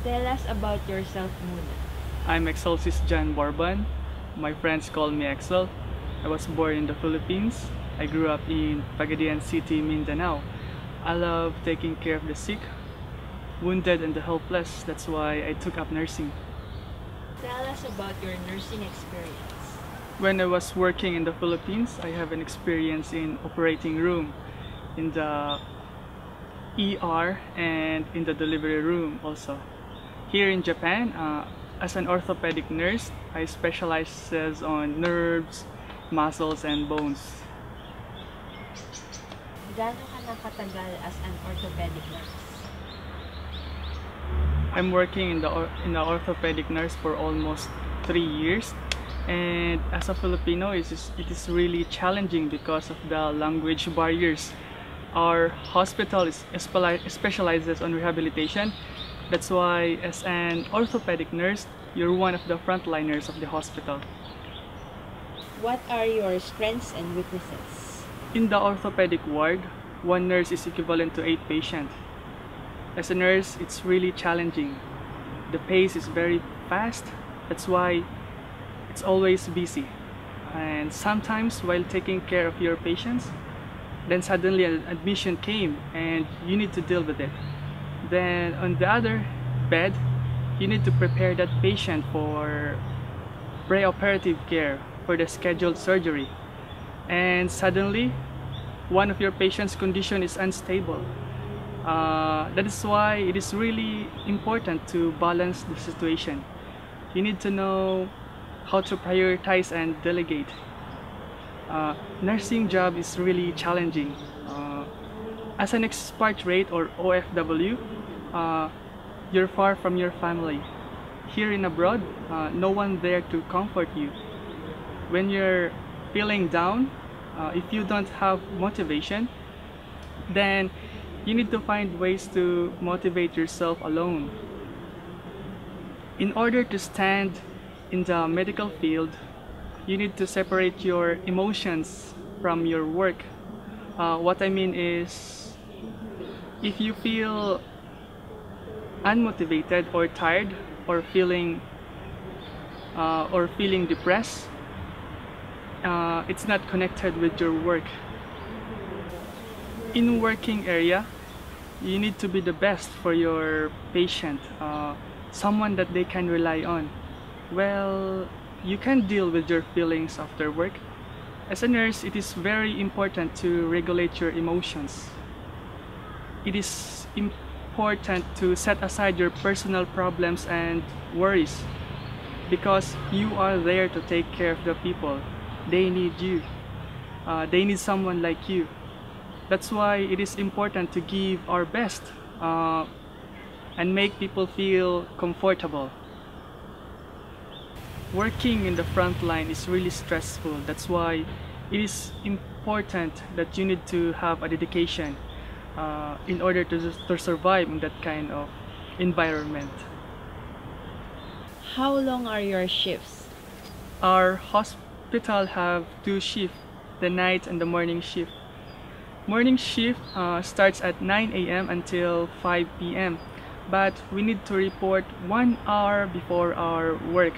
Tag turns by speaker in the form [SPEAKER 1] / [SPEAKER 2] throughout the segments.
[SPEAKER 1] Tell us about yourself muna.
[SPEAKER 2] I'm Excelsis John Borban. My friends call me Excel. I was born in the Philippines. I grew up in Pagadian City, Mindanao. I love taking care of the sick, wounded, and the helpless. That's why I took up nursing.
[SPEAKER 1] Tell us about your nursing experience.
[SPEAKER 2] When I was working in the Philippines, I have an experience in operating room, in the ER, and in the delivery room also. Here in Japan, as an orthopedic nurse, I specialize on nerves, muscles, and bones.
[SPEAKER 1] Gaano ka nakatagal as an orthopedic nurse?
[SPEAKER 2] I'm working in the orthopedic nurse for almost 3 years, and as a Filipino, it is really challenging because of the language barriers. Our hospital specializes on rehabilitation. That's why, as an orthopedic nurse, you're one of the frontliners of the hospital.
[SPEAKER 1] What are your strengths and weaknesses?
[SPEAKER 2] In the orthopedic ward, one nurse is equivalent to 8 patients. As a nurse, it's really challenging. The pace is very fast. That's why it's always busy. And sometimes while taking care of your patients, then suddenly an admission came and you need to deal with it. Then on the other bed, you need to prepare that patient for preoperative care for the scheduled surgery. And suddenly, one of your patient's condition is unstable. That is why it is really important to balance the situation. You need to know how to prioritize and delegate. Nursing job is really challenging. As an expatriate or OFW, you're far from your family. Here in abroad, no one there to comfort you. When you're feeling down, if you don't have motivation, then you need to find ways to motivate yourself alone. In order to stand in the medical field, you need to separate your emotions from your work. What I mean is, if you feel unmotivated or tired or feeling depressed, it's not connected with your work. In working area, you need to be the best for your patient, someone that they can rely on. Well, you can deal with your feelings after work. As a nurse, it is very important to regulate your emotions. It is important to set aside your personal problems and worries because you are there to take care of the people. They need you. They need someone like you. That's why it is important to give our best and make people feel comfortable. Working in the front line is really stressful. That's why it is important that you need to have a dedication in order to survive in that kind of environment.
[SPEAKER 1] How long are your shifts?
[SPEAKER 2] Our hospital have 2 shifts, the night and the morning shift. Morning shift starts at 9 a.m. until 5 p.m. But we need to report 1 hour before our work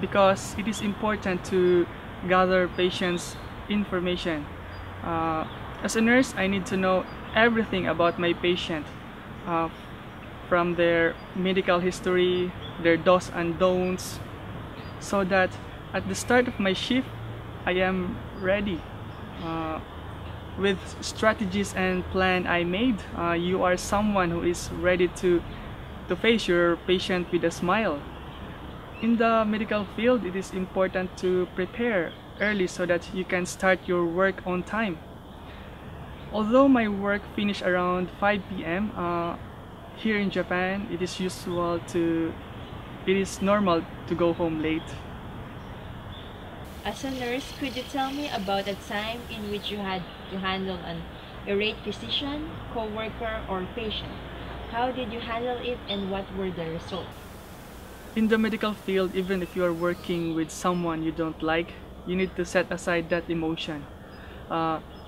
[SPEAKER 2] because it is important to gather patients' information. As a nurse, I need to know everything about my patient, from their medical history, their do's and don'ts, so that at the start of my shift, I am ready. With strategies and plan I made, you are someone who is ready to face your patient with a smile. In the medical field, it is important to prepare early so that you can start your work on time. Although my work finished around 5 p.m., here in Japan, it is normal to go home late.
[SPEAKER 1] As a nurse, could you tell me about a time in which you had to handle an irate physician, co-worker, or patient? How did you handle it and what were the results?
[SPEAKER 2] In the medical field, even if you are working with someone you don't like, you need to set aside that emotion.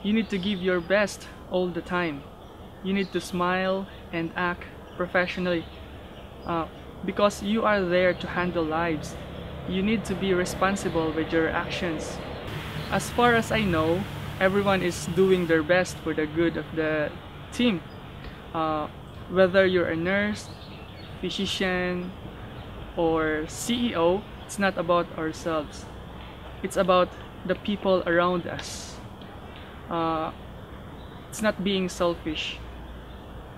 [SPEAKER 2] You need to give your best all the time. You need to smile and act professionally. because you are there to handle lives. You need to be responsible with your actions. As far as I know, everyone is doing their best for the good of the team. Uh, Whether you're a nurse, physician, or CEO, it's not about ourselves. It's about the people around us. Uh, it's not being selfish,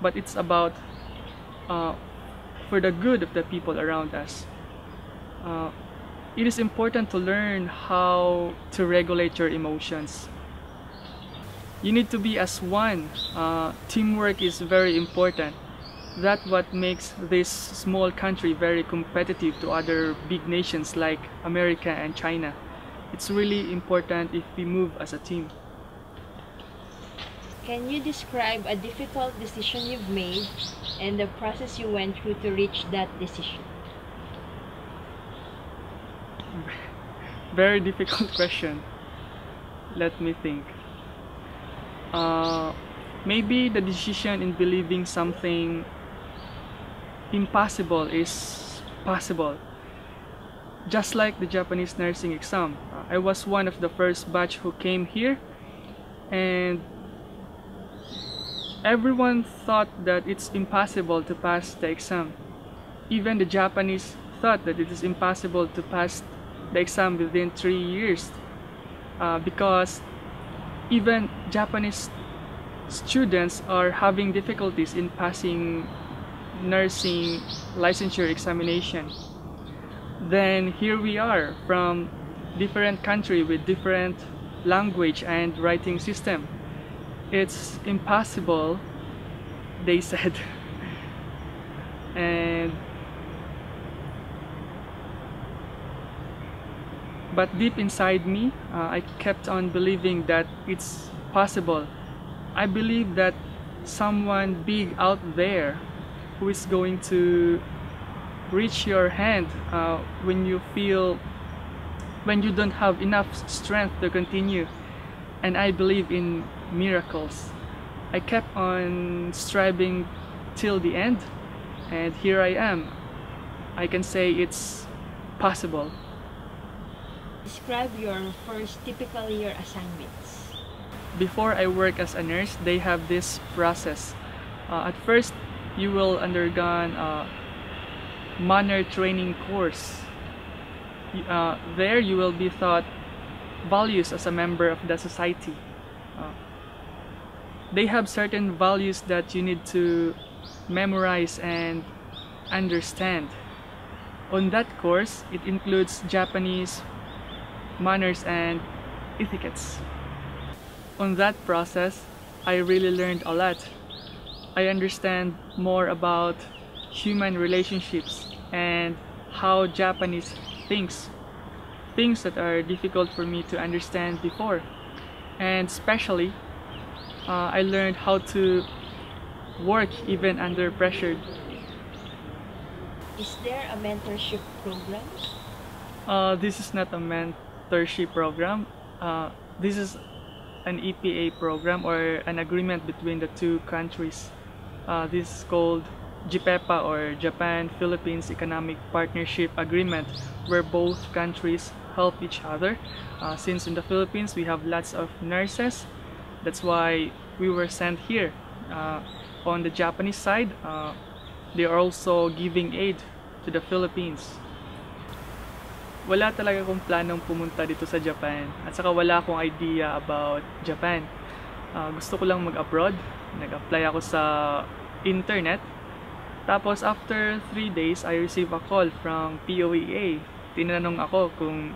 [SPEAKER 2] but it's about uh, for the good of the people around us. Uh, it is important to learn how to regulate your emotions. You need to be as one. Teamwork is very important. That's what makes this small country very competitive to other big nations like America and China. It's really important if we move as a team.
[SPEAKER 1] Can you describe a difficult decision you've made and the process you went through to reach that decision?
[SPEAKER 2] Very difficult question. Let me think. Maybe the decision in believing something impossible is possible. Just like the Japanese nursing exam, I was one of the first batch who came here, and everyone thought that it's impossible to pass the exam. Even the Japanese thought that it is impossible to pass the exam within 3 years, because even Japanese students are having difficulties in passing nursing licensure examination. Then here we are from different country with different language and writing system. It's impossible, they said. and But deep inside me, I kept on believing that it's possible. I believe that someone big out there who is going to reach your hand when you don't have enough strength to continue. And I believe in miracles. I kept on striving till the end, and here I am. I can say it's possible.
[SPEAKER 1] Describe your first typical year assignments.
[SPEAKER 2] Before I work as a nurse, they have this process. At first, you will undergo a manner training course. There you will be taught values as a member of the society. They have certain values that you need to memorize and understand. On that course, it includes Japanese manners and etiquettes. On that process, I really learned a lot. I understand more about human relationships and how Japanese thinks. Things that are difficult for me to understand before. And especially, I learned how to work even under pressure.
[SPEAKER 1] Is there a mentorship program?
[SPEAKER 2] This is not a mentorship program. This is an EPA program, or an agreement between the two countries. This is called JPEPA, or Japan-Philippines Economic Partnership Agreement, where both countries help each other. Since in the Philippines we have lots of nurses, that's why we were sent here. On the Japanese side, they are also giving aid to the Philippines. Wala talaga akong planong pumunta dito sa Japan, at saka wala akong idea about Japan. Gusto ko lang mag-abroad. Nag-apply ako sa internet. Tapos after 3 days, I received a call from POEA. Tinanong ako kung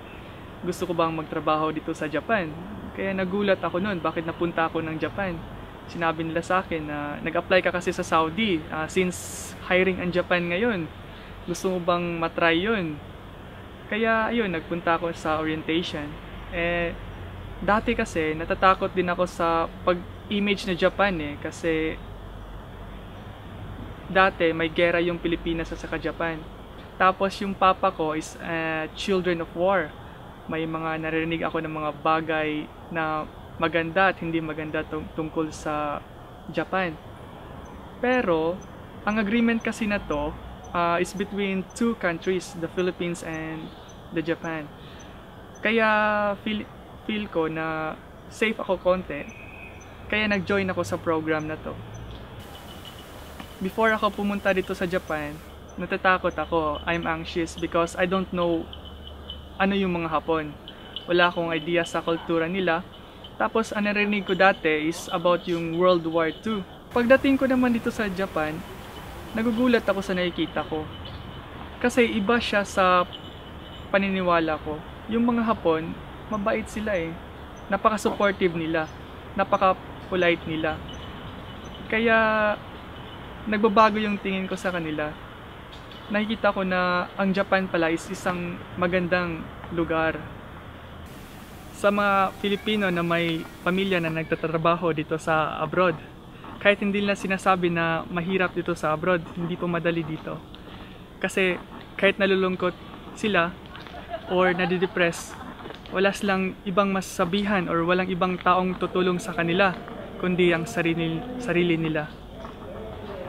[SPEAKER 2] gusto ko bang magtrabaho dito sa Japan. Kaya nagulat ako noon, bakit napunta ako ng Japan. Sinabi nila sa akin na nag-apply ka kasi sa Saudi, since hiring ang Japan ngayon. Gusto mo bang matry yun? Kaya ayun, nagpunta ako sa orientation. Dati kasi natatakot din ako sa pag-image na Japan kasi dati may gera yung Pilipinas at saka Japan. Tapos yung papa ko is children of war. May mga naririnig ako ng mga bagay na maganda at hindi maganda tungkol sa Japan. Pero ang agreement kasi na to, is between two countries, the Philippines and the Japan. Kaya feel ko na safe ako konti. Kaya nag-join ako sa program na to. Before ako pumunta dito sa Japan, natatakot ako. I'm anxious because I don't know ano yung mga Hapon. Wala akong idea sa kultura nila. Tapos ang narinig ko dati is about yung World War II. Pagdating ko naman dito sa Japan, nagugulat ako sa nakikita ko. Kasi iba siya sa paniniwala ko. Yung mga Hapon, mabait sila eh. Napaka-supportive nila. Napaka-polite nila. Kaya nagbabago yung tingin ko sa kanila. Nakikita ko na ang Japan pala is isang magandang lugar. Sa mga Filipino na may pamilya na nagtatrabaho dito sa abroad, kahit hindi nila sinasabi na mahirap dito sa abroad, hindi po madali dito. Kasi kahit nalulungkot sila or nadidepress, wala silang ibang masasabihan or walang ibang taong tutulong sa kanila, kundi ang sarili nila.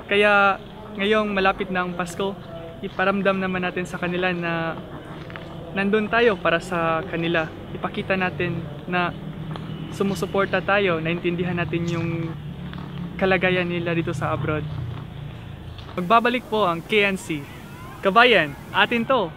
[SPEAKER 2] Kaya ngayong malapit na ang Pasko, iparamdam naman natin sa kanila na nandun tayo para sa kanila. Ipakita natin na sumusuporta tayo, naintindihan natin yung kalagayan nila dito sa abroad. Magbabalik po ang KNC. Kabayan, atin to!